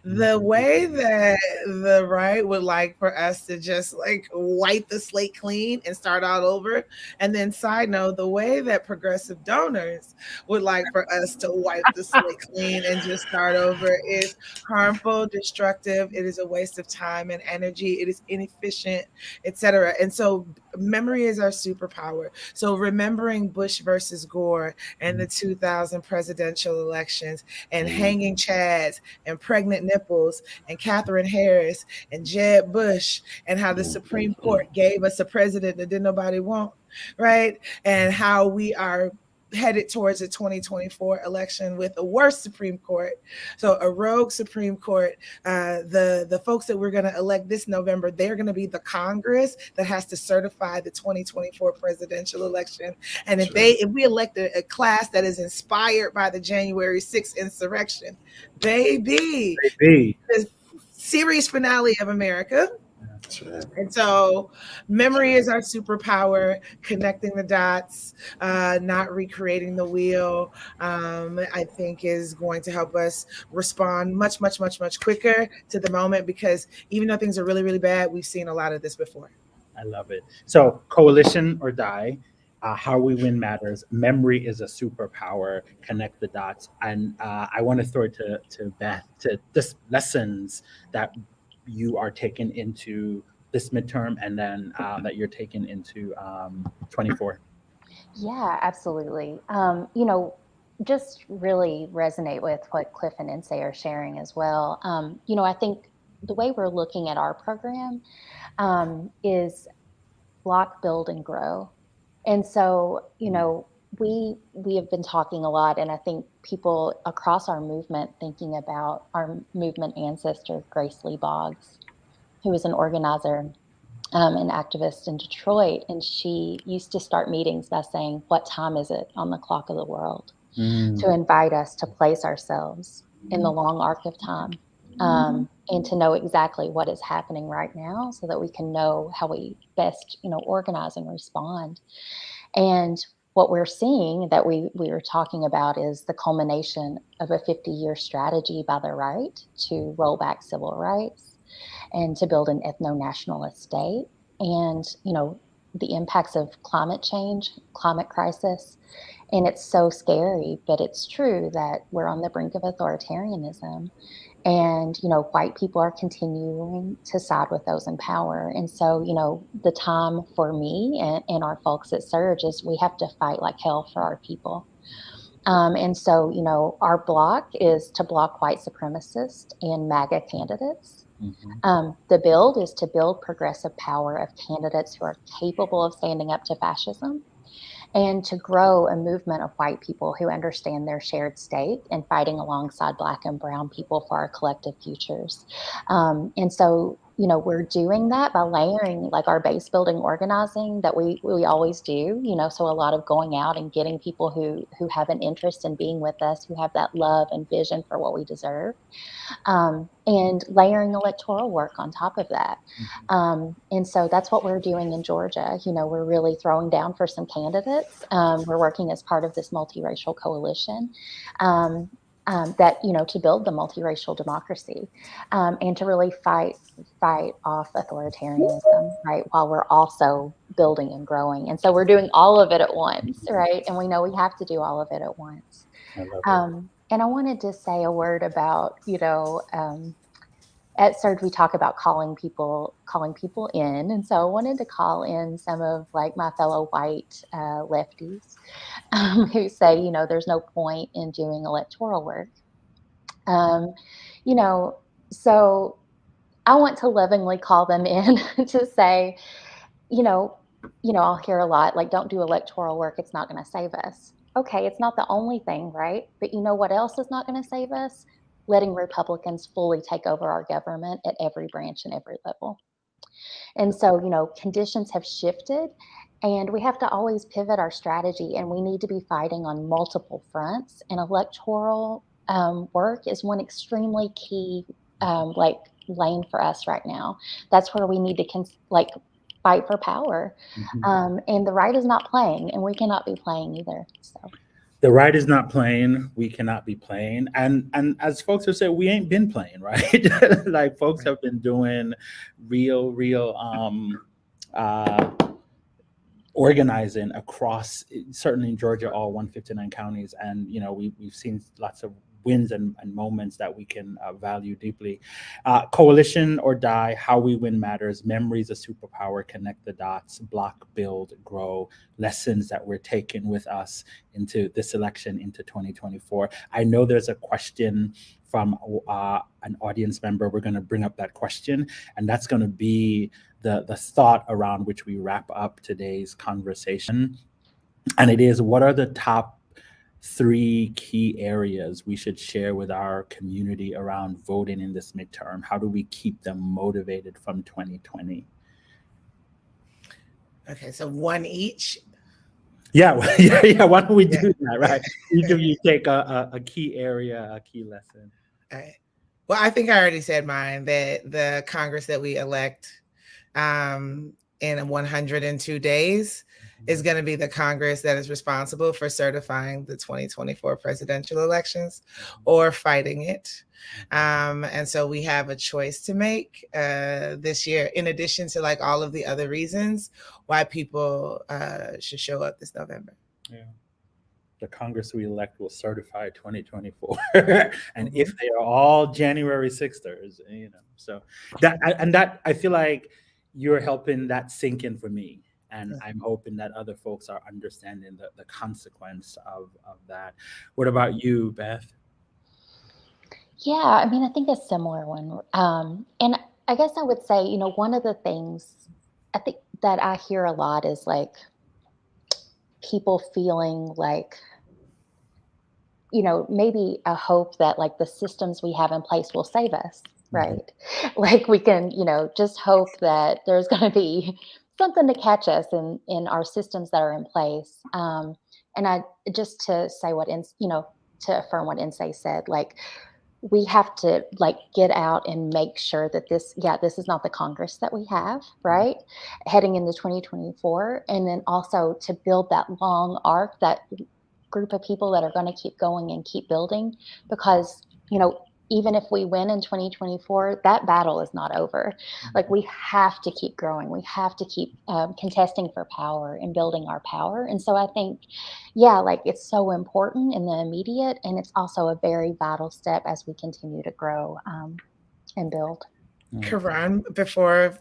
The way that the right would like for us to just, like, wipe the slate clean and start all over. And then, side note, the way that progressive donors would like for us to wipe the slate clean and just start over is harmful, destructive. It is a waste of time and energy. It is inefficient, etc. And so memory is our superpower. So remembering Bush versus Gore and the 2000 presidential elections, and hanging chads and pregnant nipples and Catherine Harris and Jeb Bush, and how the Supreme Court gave us a president that didn't nobody want, right? And how we are headed towards a 2024 election with a worse Supreme Court. So a rogue Supreme Court. The folks that we're going to elect this November, they're going to be the Congress that has to certify the 2024 presidential election. And if we elect a class that is inspired by the January 6th insurrection, baby, the series finale of America. And so memory is our superpower, connecting the dots, not recreating the wheel, I think is going to help us respond much, much, much, much quicker to the moment, because even though things are really, really bad, we've seen a lot of this before. I love it. So coalition or die, how we win matters. Memory is a superpower, connect the dots. And I want to throw it to Beth, to just lessons that you are taking into this midterm, and then that you're taking into 24. Yeah, absolutely. Just really resonate with what Cliff and Insay are sharing as well. I think the way we're looking at our program is block, build, and grow. And so, we have been talking a lot, and I think people across our movement thinking about our movement ancestor, Grace Lee Boggs, who was an organizer, an activist in Detroit, and she used to start meetings by saying, "What time is it on the clock of the world?" To invite us to place ourselves in the long arc of time, and to know exactly what is happening right now, so that we can know how we best, organize and respond. And what we're seeing that we were talking about is the culmination of a 50-year strategy by the right to roll back civil rights and to build an ethno-nationalist state. And, the impacts of climate change, climate crisis. And it's so scary, but it's true that we're on the brink of authoritarianism. And, white people are continuing to side with those in power. And so, the time for me and our folks at Surge is we have to fight like hell for our people. And so, our block is to block white supremacists and MAGA candidates. The build is to build progressive power of candidates who are capable of standing up to fascism, and to grow a movement of white people who understand their shared stake and fighting alongside Black and Brown people for our collective futures. And so, we're doing that by layering like our base building organizing that we always do, so a lot of going out and getting people who have an interest in being with us, who have that love and vision for what we deserve. And layering electoral work on top of that. And so that's what we're doing in Georgia. We're really throwing down for some candidates. We're working as part of this multiracial coalition that, to build the multiracial democracy, and to really fight off authoritarianism, right, while we're also building and growing. And so we're doing all of it at once, right? And we know we have to do all of it at once. I love it. And I wanted to say a word about, at Surge we talk about calling people in, and so I wanted to call in some of like my fellow white lefties who say, there's no point in doing electoral work. So I want to lovingly call them in to say, you know, I'll hear a lot like, don't do electoral work. It's not going to save us. Okay, it's not the only thing, right? But you know what else is not going to save us? Letting Republicans fully take over our government at every branch and every level. And so, conditions have shifted and we have to always pivot our strategy and we need to be fighting on multiple fronts. And electoral work is one extremely key, lane for us right now. That's where we need to fight for power. And the right is not playing and we cannot be playing either. So. The right is not playing. We cannot be playing, and as folks have said, we ain't been playing, right? Like folks have been doing real organizing across, certainly in Georgia, all 159 counties, and we've seen lots of wins and moments that we can value deeply. Coalition or die, how we win matters. Memories a superpower. Connect the dots. Block, build, grow. Lessons that we're taking with us into this election, into 2024. I know there's a question from an audience member. We're going to bring up that question, and that's going to be the thought around which we wrap up today's conversation. And it is, what are the top 3 key areas we should share with our community around voting in this midterm? How do we keep them motivated from 2020? Okay, so one each. Yeah. Why don't we do that, right? Each of you take a key area, a key lesson. All right. Well, I think I already said mine, that the Congress that we elect in 102 days is going to be the Congress that is responsible for certifying the 2024 presidential elections or fighting it. And so we have a choice to make this year, in addition to like all of the other reasons why people should show up this November. Yeah. The Congress we elect will certify 2024. And if they are all January 6ers, so that I feel like you're helping that sink in for me. And I'm hoping that other folks are understanding the consequence of that. What about you, Beth? Yeah, I mean, I think a similar one. And I guess I would say, one of the things I think that I hear a lot is like people feeling like, maybe a hope that like the systems we have in place will save us, right? Like we can, just hope that there's going to be something to catch us in our systems that are in place. And I just to say to affirm what Insay said, like we have to like get out and make sure that this is not the Congress that we have, right? Heading into 2024. And then also to build that long arc, that group of people that are going to keep going and keep building, because, even if we win in 2024, that battle is not over. Like we have to keep growing. We have to keep contesting for power and building our power. And so I think, like it's so important in the immediate, and it's also a very vital step as we continue to grow and build. Karan, before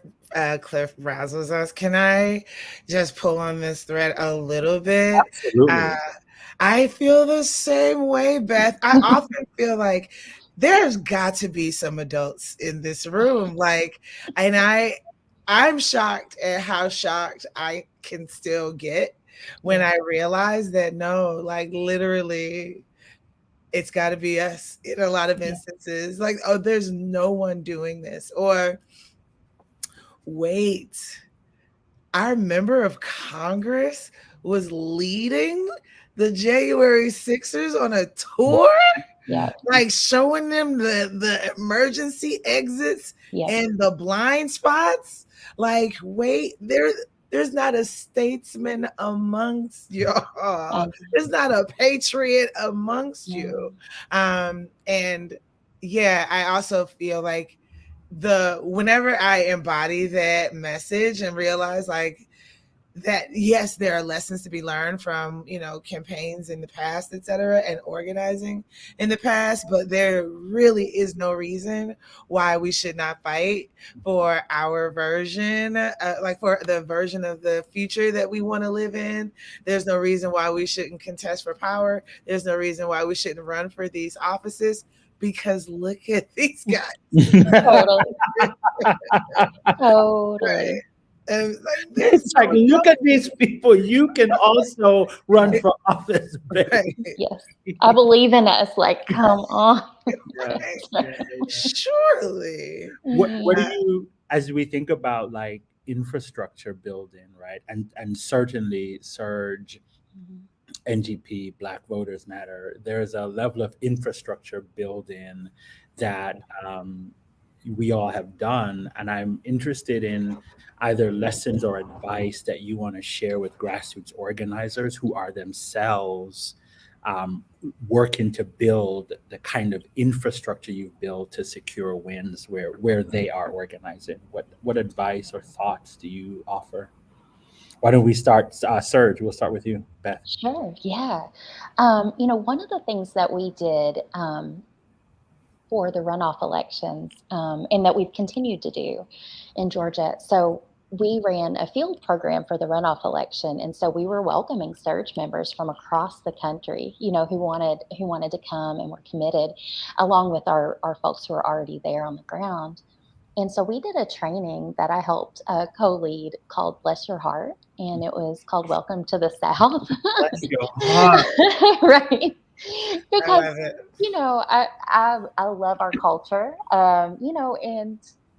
Cliff razzles us, can I just pull on this thread a little bit? Absolutely. I feel the same way, Beth. I often feel like there's got to be some adults in this room. Like, and I'm shocked at how shocked I can still get when I realize that no, like literally, it's got to be us in a lot of instances. Like, oh, there's no one doing this. Or wait, our member of Congress was leading the January 6ers on a tour, like showing them the emergency exits and the blind spots. Like, wait, there's not a statesman amongst y'all. There's not a patriot amongst you. And I also feel like whenever I embody that message and realize like that, yes, there are lessons to be learned from, campaigns in the past, et cetera, and organizing in the past, but there really is no reason why we should not fight for our version, like for the version of the future that we want to live in. There's no reason why we shouldn't contest for power. There's no reason why we shouldn't run for these offices, because look at these guys. Totally. Right. Totally. And like, It's like, look at these people. You can also run for office, baby. right. Yes. I believe in us. Like, come on. Yeah, yeah, yeah. Surely. What do you, as we think about like infrastructure building, right? And certainly Surge, Mhm. NGP, Black Voters Matter, there's a level of infrastructure building that we all have done. And I'm interested in either lessons or advice that you want to share with grassroots organizers who are themselves working to build the kind of infrastructure you've built to secure wins where they are organizing. What advice or thoughts do you offer? Why don't we start, Serge? We'll start with you, Beth. Sure. Yeah. One of the things that we did for the runoff elections, and that we've continued to do in Georgia. So we ran a field program for the runoff election, and so we were welcoming Surge members from across the country, who wanted to come and were committed, along with our folks who are already there on the ground. And so we did a training that I helped co-lead called Bless Your Heart, and it was called Welcome to the South. Bless your heart. Right. I Because love it. I love our culture, and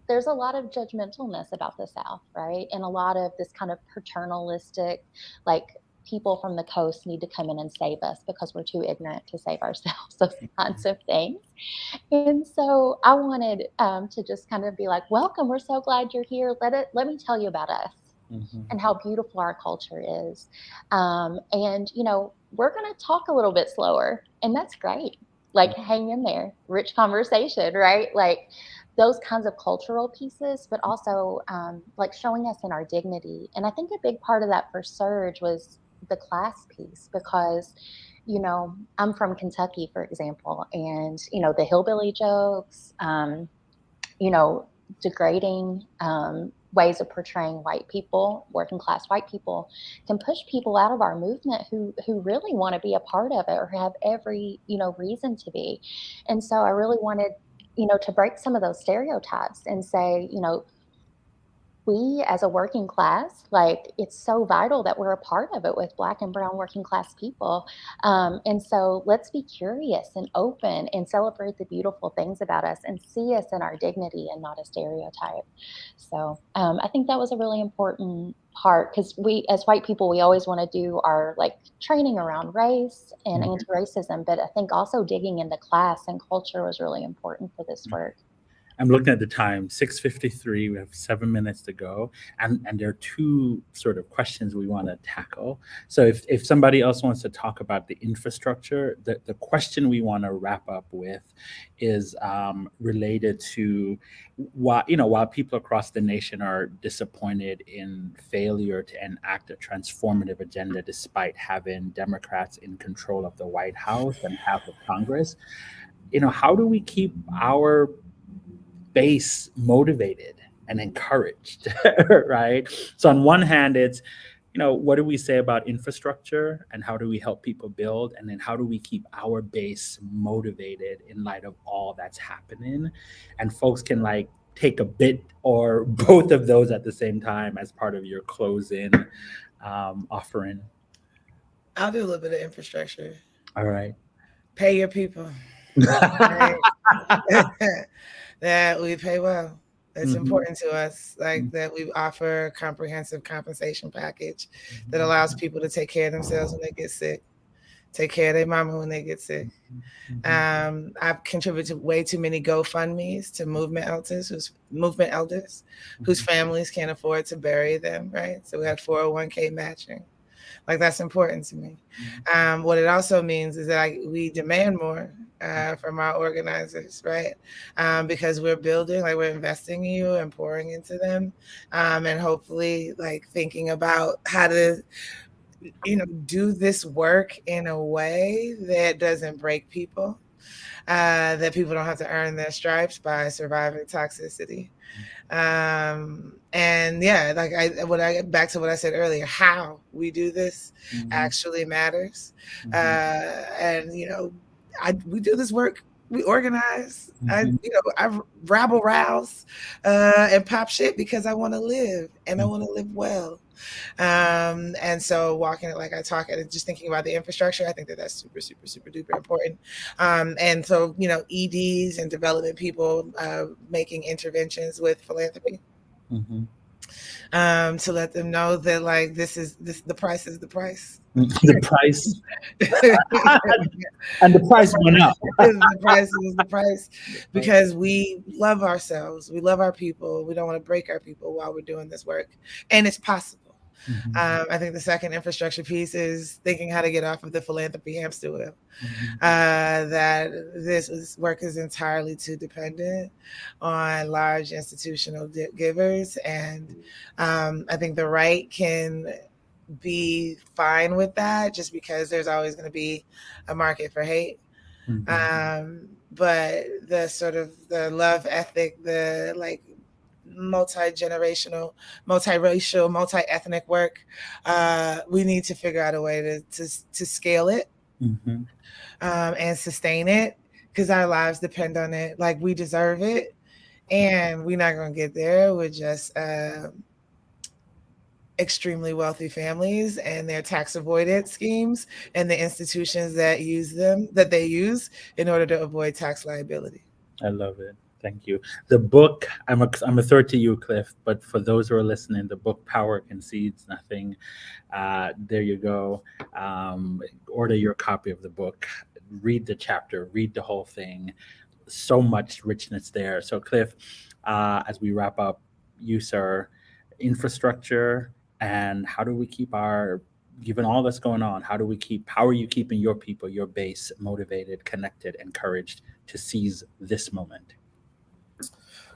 there's a lot of judgmentalness about the South, right? And a lot of this kind of paternalistic, like, people from the coast need to come in and save us because we're too ignorant to save ourselves, those kinds of things. And so I wanted to just kind of be like, welcome, we're so glad you're here. Let me tell you about us Mhm. and how beautiful our culture is. And, we're going to talk a little bit slower, and that's great. Like, hang in there, rich conversation, right? Like, those kinds of cultural pieces, but also like showing us in our dignity. And I think a big part of that for Surge was the class piece, because I'm from Kentucky, for example, and the hillbilly jokes, you know, degrading ways of portraying white people, working class white people, can push people out of our movement who really want to be a part of it or have every reason to be. And so I really wanted to break some of those stereotypes and say, we as a working class, like, it's so vital that we're a part of it with Black and brown working class people. And so let's be curious and open and celebrate the beautiful things about us and see us in our dignity and not a stereotype. So I think that was a really important part, because we as white people, we always want to do our like training around race and anti-racism, but I think also digging into class and culture was really important for this work. I'm looking at the time, 6:53. We have 7 minutes to go, and there are two sort of questions we want to tackle. So if somebody else wants to talk about the infrastructure, the question we want to wrap up with is related to while people across the nation are disappointed in failure to enact a transformative agenda despite having Democrats in control of the White House and half of Congress, how do we keep our base motivated and encouraged, right? So on one hand, it's, what do we say about infrastructure and how do we help people build? And then how do we keep our base motivated in light of all that's happening? And folks can like take a bit or both of those at the same time as part of your closing offering. I'll do a little bit of infrastructure. All right. Pay your people. Right? That we pay well. It's important to us, like that we offer a comprehensive compensation package that allows people to take care of themselves when they get sick, take care of their mama when they get sick. I've contributed way too many GoFundMes to movement elders whose families can't afford to bury them, right? So we had 401k matching. Like, that's important to me. What it also means is that we demand more from our organizers, right? Because we're building, like, we're investing in you and pouring into them, and hopefully like thinking about how to do this work in a way that doesn't break people, that people don't have to earn their stripes by surviving toxicity. And yeah, like back to what I said earlier, how we do this actually matters. And we do this work We organize. Mhm. I rabble rouse and pop shit because I want to live and I want to live well. And so walking it like I talk and just thinking about the infrastructure, I think that's super, super, super duper important. And so, EDs and development people making interventions with philanthropy. Mhm. To let them know that like the price is the price. The price and the price went up. The price is the price because we love ourselves, we love our people, we don't want to break our people while we're doing this work, and it's possible. Mhm. I think the second infrastructure piece is thinking how to get off of the philanthropy hamster wheel. Mhm. That this work is entirely too dependent on large institutional givers, and I think the right can be fine with that just because there's always going to be a market for hate. Mhm. But the sort of the love ethic, the like multi-generational, multiracial, multi-ethnic work, we need to figure out a way to scale it Mhm. and sustain it because our lives depend on it. Like we deserve it, and we're not going to get there with just extremely wealthy families and their tax avoidance schemes and the institutions that they use in order to avoid tax liability. I love it. Thank you. The book, I'm a third to you, Cliff, but for those who are listening, the book Power Concedes Nothing. There you go. Order your copy of the book. Read the chapter. Read the whole thing. So much richness there. So, Cliff, as we wrap up, you, sir, infrastructure and how do we keep given all that's going on, how are you keeping your people, your base motivated, connected, encouraged to seize this moment?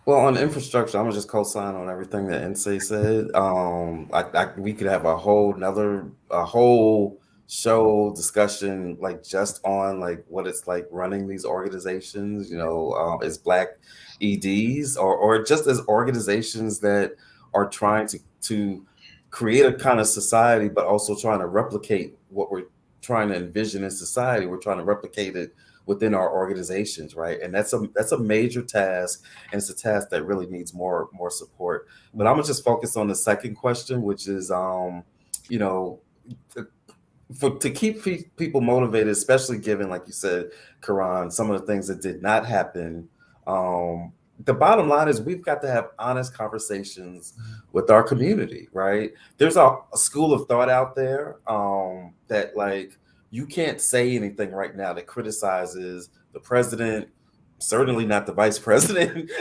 Well, on infrastructure, I'm gonna just co-sign on everything that NSA said. We could have a whole show discussion like just on like what it's like running these organizations, as Black EDs or just as organizations that are trying to create a kind of society, but also trying to replicate what we're trying to envision in society. We're trying to replicate it within our organizations, right? And that's a major task, and it's a task that really needs more support. But I'm gonna just focus on the second question, which is, you know, to keep people motivated, especially given, like you said, Karan, some of the things that did not happen. The bottom line is we've got to have honest conversations with our community, right? There's a school of thought out there that like you can't say anything right now that criticizes the president, certainly not the vice president,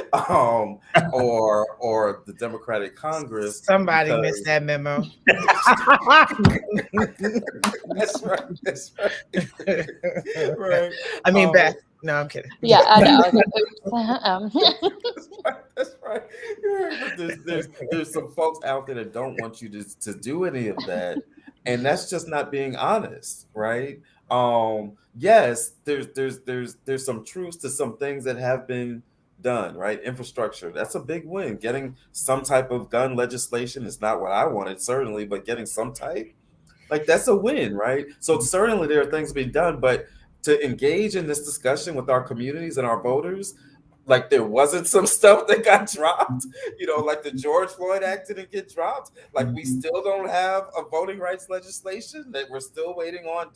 or the Democratic Congress, Somebody missed because that memo. that's right. That's right. Right. I mean, Beth. No, I'm kidding. Yeah, I know. I was like, oops. That's right. That's right. Yeah, but there's some folks out there that don't want you to do any of that, and that's just not being honest, right? Yes, there's some truths to some things that have been done, right? Infrastructure, that's a big win. Getting some type of gun legislation is not what I wanted, certainly, but getting some type, like that's a win, right? So certainly there are things being done, but to engage in this discussion with our communities and our voters, like there wasn't some stuff that got dropped, like the George Floyd Act didn't get dropped. Like we still don't have a voting rights legislation that we're still waiting on.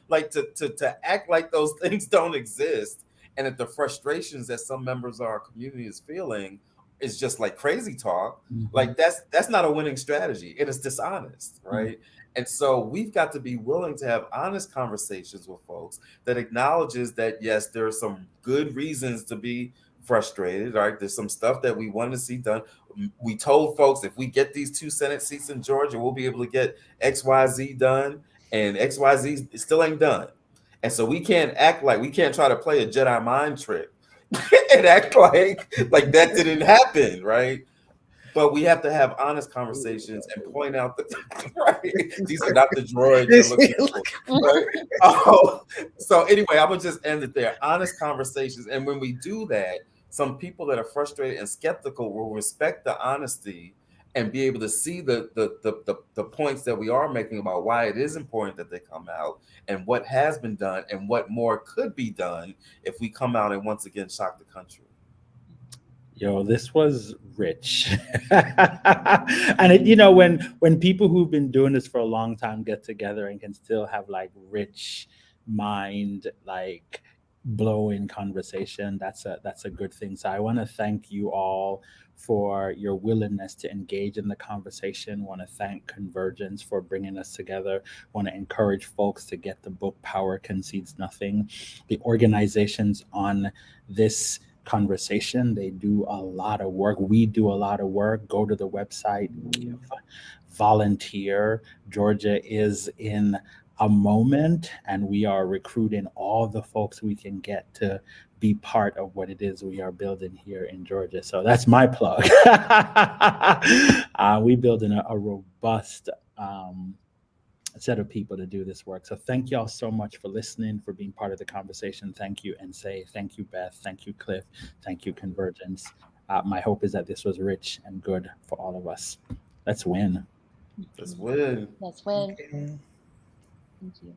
Like to act like those things don't exist, and that the frustrations that some members of our community is feeling is just like crazy talk. Like that's not a winning strategy. It is dishonest, right? And so we've got to be willing to have honest conversations with folks that acknowledges that, yes, there are some good reasons to be frustrated, right? There's some stuff that we want to see done. We told folks if we get these 2 Senate seats in Georgia, we'll be able to get XYZ done, and XYZ still ain't done. And so we can't try to play a Jedi mind trick and act like that didn't happen, right? But we have to have honest conversations and point out that right, these are not the droids you're looking for. Right? So anyway, I would just end it there. Honest conversations, and when we do that, some people that are frustrated and skeptical will respect the honesty and be able to see the points that we are making about why it is important that they come out and what has been done and what more could be done if we come out and once again shock the country. Yo, this was rich. And when people who've been doing this for a long time get together and can still have like rich mind, like blowing conversation, that's a good thing. So I want to thank you all for your willingness to engage in the conversation. Want to thank Convergence for bringing us together. Want to encourage folks to get the book Power Concedes Nothing. The organizations on this conversation, they do a lot of work. We do a lot of work. Go to the website, give, volunteer. Georgia is in a moment, and we are recruiting all the folks we can get to be part of what it is we are building here in Georgia. So that's my plug. We building a robust set of people to do this work. So thank y'all so much for listening, for being part of the conversation. Thank you, and thank you, Beth. Thank you, Cliff. Thank you, Convergence. My hope is that this was rich and good for all of us. Let's win. Let's win. Let's win. Okay. Thank you.